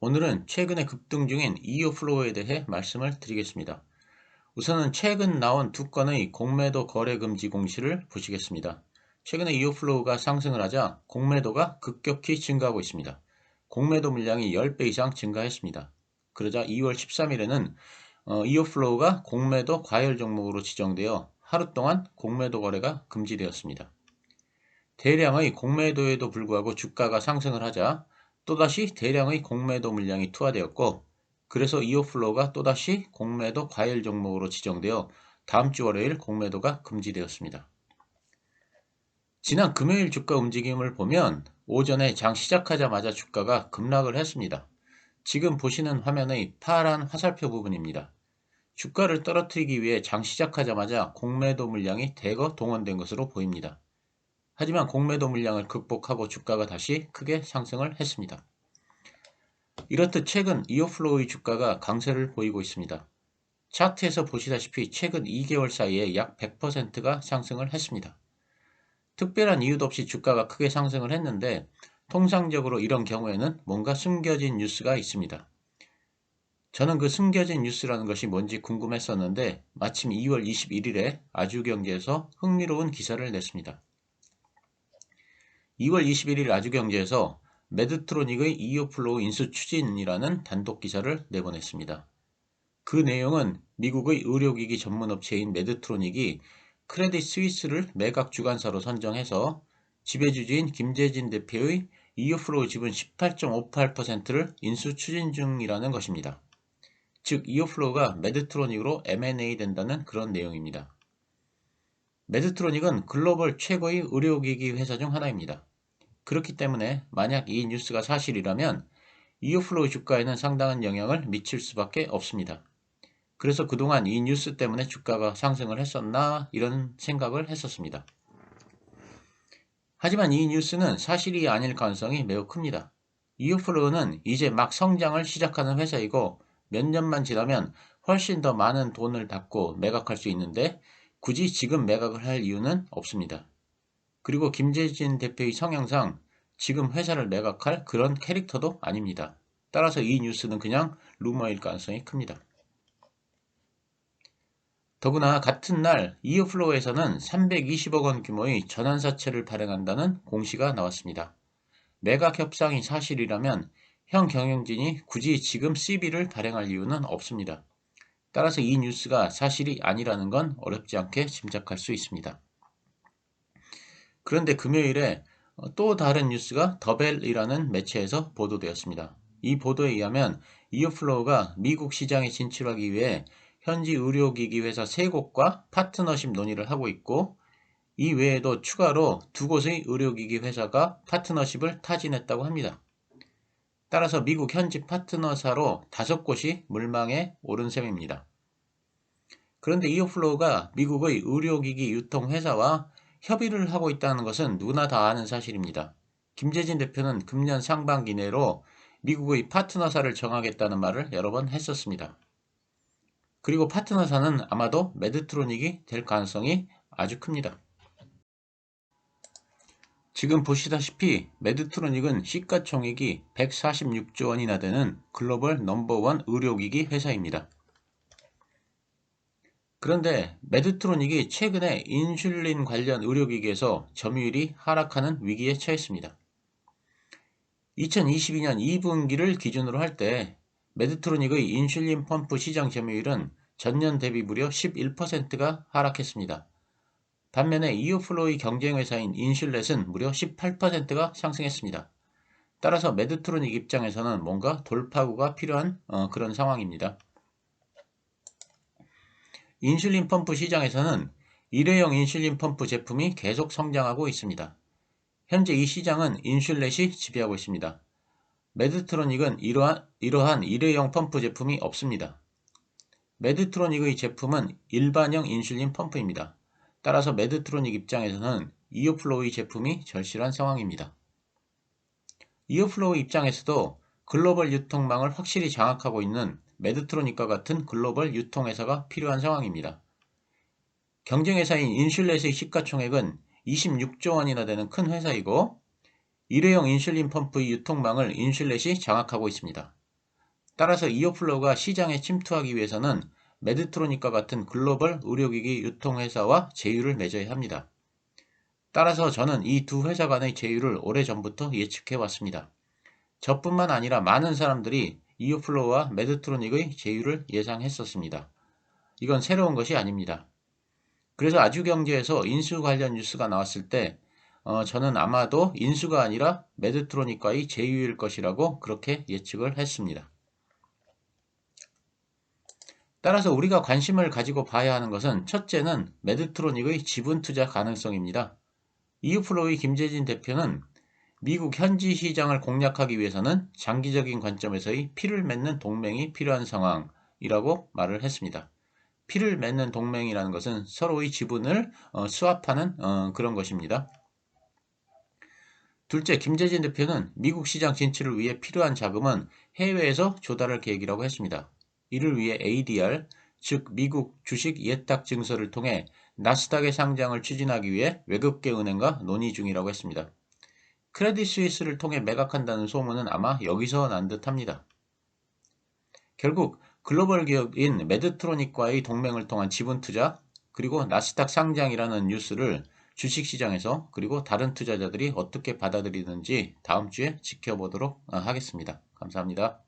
오늘은 최근에 급등 중인 이오플로우에 대해 말씀을 드리겠습니다. 우선은 최근 나온 두 건의 공매도 거래 금지 공시를 보시겠습니다. 최근에 이오플로우가 상승을 하자 공매도가 급격히 증가하고 있습니다. 공매도 물량이 10배 이상 증가했습니다. 그러자 2월 13일에는 이오플로우가 공매도 과열 종목으로 지정되어 하루 동안 공매도 거래가 금지되었습니다. 대량의 공매도에도 불구하고 주가가 상승을 하자 또다시 대량의 공매도 물량이 투하되었고, 그래서 이오플로우가 또다시 공매도 과열 종목으로 지정되어 다음 주 월요일 공매도가 금지되었습니다. 지난 금요일 주가 움직임을 보면 오전에 장 시작하자마자 주가가 급락을 했습니다. 지금 보시는 화면의 파란 화살표 부분입니다. 주가를 떨어뜨리기 위해 장 시작하자마자 공매도 물량이 대거 동원된 것으로 보입니다. 하지만 공매도 물량을 극복하고 주가가 다시 크게 상승을 했습니다. 이렇듯 최근 이오플로우의 주가가 강세를 보이고 있습니다. 차트에서 보시다시피 최근 2개월 사이에 약 100%가 상승을 했습니다. 특별한 이유도 없이 주가가 크게 상승을 했는데 통상적으로 이런 경우에는 뭔가 숨겨진 뉴스가 있습니다. 저는 그 숨겨진 뉴스라는 것이 뭔지 궁금했었는데 마침 2월 21일에 아주경제에서 흥미로운 기사를 냈습니다. 2월 21일 아주경제에서 메드트로닉의 이오플로우 인수 추진이라는 단독 기사를 내보냈습니다. 그 내용은 미국의 의료기기 전문업체인 메드트로닉이 크레딧 스위스를 매각 주관사로 선정해서 지배주주인 김재진 대표의 이오플로우 지분 18.58%를 인수 추진 중이라는 것입니다. 즉 이오플로우가 메드트로닉으로 M&A 된다는 그런 내용입니다. 메드트로닉은 글로벌 최고의 의료기기 회사 중 하나입니다. 그렇기 때문에 만약 이 뉴스가 사실이라면 이오플로우 주가에는 상당한 영향을 미칠 수밖에 없습니다. 그래서 그동안 이 뉴스 때문에 주가가 상승을 했었나 이런 생각을 했었습니다. 하지만 이 뉴스는 사실이 아닐 가능성이 매우 큽니다. 이오플로우는 이제 막 성장을 시작하는 회사이고 몇 년만 지나면 훨씬 더 많은 돈을 받고 매각할 수 있는데 굳이 지금 매각을 할 이유는 없습니다. 그리고 김재진 대표의 성향상 지금 회사를 매각할 그런 캐릭터도 아닙니다. 따라서 이 뉴스는 그냥 루머일 가능성이 큽니다. 더구나 같은 날 이오플로우에서는 320억 원 규모의 전환사채를 발행한다는 공시가 나왔습니다. 매각 협상이 사실이라면 현 경영진이 굳이 지금 CB를 발행할 이유는 없습니다. 따라서 이 뉴스가 사실이 아니라는 건 어렵지 않게 짐작할 수 있습니다. 그런데 금요일에 또 다른 뉴스가 더벨이라는 매체에서 보도되었습니다. 이 보도에 의하면 이오플로우가 미국 시장에 진출하기 위해 현지 의료기기 회사 3곳과 파트너십 논의를 하고 있고, 이 외에도 추가로 2곳의 의료기기 회사가 파트너십을 타진했다고 합니다. 따라서 미국 현지 파트너사로 5곳이 물망에 오른 셈입니다. 그런데 이오플로우가 미국의 의료기기 유통회사와 협의를 하고 있다는 것은 누구나 다 아는 사실입니다. 김재진 대표는 금년 상반기 내로 미국의 파트너사를 정하겠다는 말을 여러 번 했었습니다. 그리고 파트너사는 아마도 메드트로닉이 될 가능성이 아주 큽니다. 지금 보시다시피 메드트로닉은 시가총액이 146조 원이나 되는 글로벌 넘버원 의료기기 회사입니다. 그런데 메드트로닉이 최근에 인슐린 관련 의료기기에서 점유율이 하락하는 위기에 처했습니다. 2022년 2분기를 기준으로 할 때 메드트로닉의 인슐린 펌프 시장 점유율은 전년 대비 무려 11%가 하락했습니다. 반면에 이오플로우의 경쟁회사인 인슐렛은 무려 18%가 상승했습니다. 따라서 메드트로닉 입장에서는 뭔가 돌파구가 필요한 그런 상황입니다. 인슐린 펌프 시장에서는 일회용 인슐린 펌프 제품이 계속 성장하고 있습니다. 현재 이 시장은 인슐렛이 지배하고 있습니다. 메드트로닉은 이러한 일회용 펌프 제품이 없습니다. 메드트로닉의 제품은 일반형 인슐린 펌프입니다. 따라서 메드트로닉 입장에서는 이오플로우의 제품이 절실한 상황입니다. 이오플로우 입장에서도 글로벌 유통망을 확실히 장악하고 있는 메드트로닉과 같은 글로벌 유통회사가 필요한 상황입니다. 경쟁회사인 인슐렛의 시가총액은 26조 원이나 되는 큰 회사이고 일회용 인슐린 펌프의 유통망을 인슐렛이 장악하고 있습니다. 따라서 이어플로우가 시장에 침투하기 위해서는 메드트로닉과 같은 글로벌 의료기기 유통회사와 제휴를 맺어야 합니다. 따라서 저는 이 두 회사 간의 제휴를 오래전부터 예측해 왔습니다. 저뿐만 아니라 많은 사람들이 이어플로우와 메드트로닉의 제휴를 예상했었습니다. 이건 새로운 것이 아닙니다. 그래서 아주경제에서 인수 관련 뉴스가 나왔을 때 저는 아마도 인수가 아니라 메드트로닉과의 제휴일 것이라고 그렇게 예측을 했습니다. 따라서 우리가 관심을 가지고 봐야 하는 것은 첫째는 메드트로닉의 지분 투자 가능성입니다. 이어플로우의 김재진 대표는 미국 현지 시장을 공략하기 위해서는 장기적인 관점에서의 피를 맺는 동맹이 필요한 상황이라고 말을 했습니다. 피를 맺는 동맹이라는 것은 서로의 지분을 스왑하는 그런 것입니다. 둘째, 김재진 대표는 미국 시장 진출을 위해 필요한 자금은 해외에서 조달할 계획이라고 했습니다. 이를 위해 ADR, 즉 미국 주식 예탁 증서를 통해 나스닥의 상장을 추진하기 위해 외국계 은행과 논의 중이라고 했습니다. 크레딧 스위스를 통해 매각한다는 소문은 아마 여기서 난 듯합니다. 결국 글로벌 기업인 메드트로닉과의 동맹을 통한 지분 투자, 그리고 나스닥 상장이라는 뉴스를 주식시장에서 그리고 다른 투자자들이 어떻게 받아들이는지 다음 주에 지켜보도록 하겠습니다. 감사합니다.